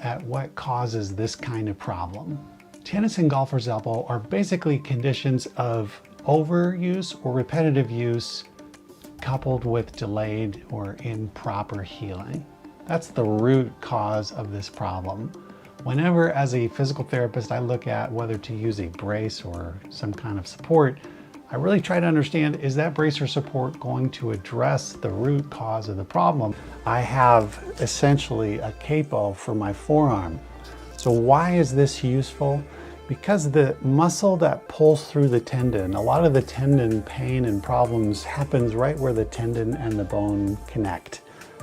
at what causes this kind of problem. Tennis and golfer's elbow are basically conditions of overuse or repetitive use coupled with delayed or improper healing. That's the root cause of this problem. Whenever, as a physical therapist, I look at whether to use a brace or some kind of support, I really try to understand, is that brace or support going to address the root cause of the problem? I have essentially a capo for my forearm. So why is this useful? Because the muscle that pulls through the tendon, a lot of the tendon pain and problems happens right where the tendon and the bone connect.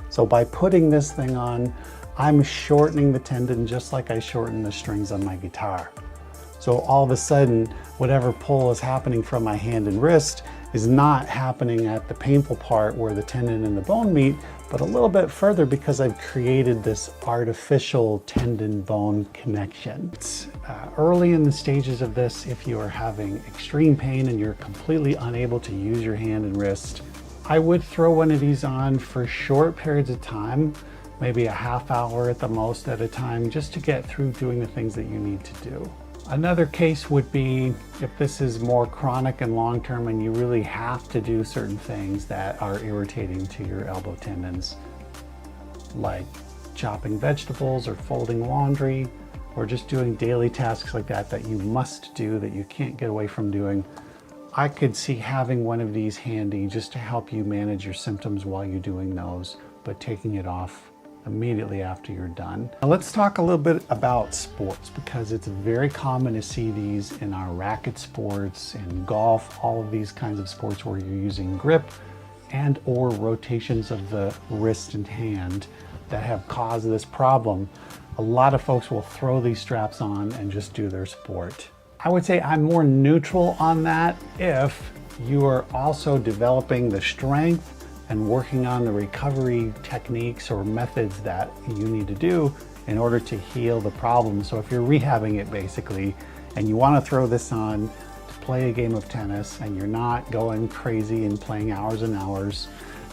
So by putting this thing on, I'm shortening the tendon just like I shorten the strings on my guitar. So all of a sudden, whatever pull is happening from my hand and wrist is not happening at the painful part where the tendon and the bone meet, but a little bit further because I've created this artificial tendon-bone connection. It's early in the stages of this, if you are having extreme pain and you're completely unable to use your hand and wrist, I would throw one of these on for short periods of time, maybe a half hour at the most at a time, just to get through doing the things that you need to do. Another case would be if this is more chronic and long-term and you really have to do certain things that are irritating to your elbow tendons, like chopping vegetables or folding laundry, or just doing daily tasks like that that you must do that you can't get away from doing. I could see having one of these handy just to help you manage your symptoms while you're doing those, but taking it off immediately after you're done. Now let's talk a little bit about sports, because it's very common to see these in our racket sports and golf, all of these kinds of sports where you're using grip and or rotations of the wrist and hand that have caused this problem. A lot of folks will throw these straps on and just do their sport. I would say I'm more neutral on that if you are also developing the strength and working on the recovery techniques or methods that you need to do in order to heal the problem. So if you're rehabbing it basically, and you want to throw this on to play a game of tennis and you're not going crazy and playing hours and hours,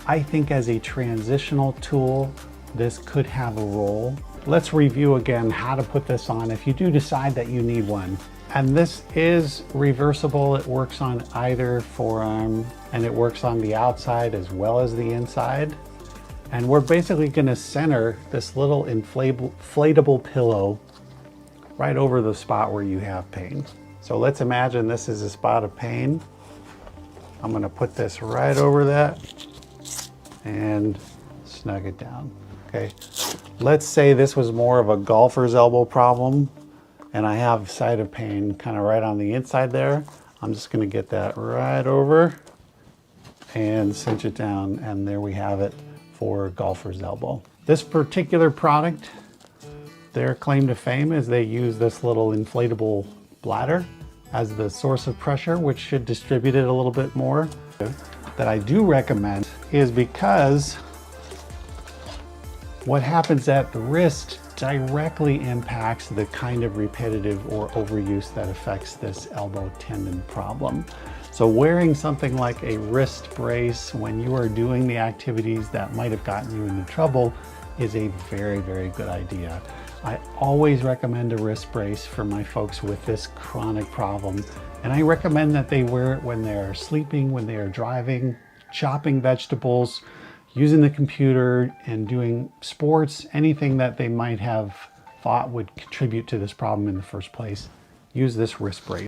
I think as a transitional tool, this could have a role. Let's review again how to put this on if you do decide that you need one. And this is reversible. It works on either forearm and it works on the outside as well as the inside. And we're basically gonna center this little inflatable pillow right over the spot where you have pain. So let's imagine this is a spot of pain. I'm gonna put this right over that and snug it down, okay? Let's say this was more of a golfer's elbow problem and I have side of pain kind of right on the inside there. I'm just gonna get that right over and cinch it down, and there we have it for golfer's elbow. This particular product, their claim to fame is they use this little inflatable bladder as the source of pressure, which should distribute it a little bit more. That I do recommend is because what happens at the wrist directly impacts the kind of repetitive or overuse that affects this elbow tendon problem. So wearing something like a wrist brace when you are doing the activities that might have gotten you into trouble is a very, very good idea. I always recommend a wrist brace for my folks with this chronic problem. And I recommend that they wear it when they're sleeping, when they are driving, chopping vegetables, using the computer and doing sports, anything that they might have thought would contribute to this problem in the first place. Use this wrist brace.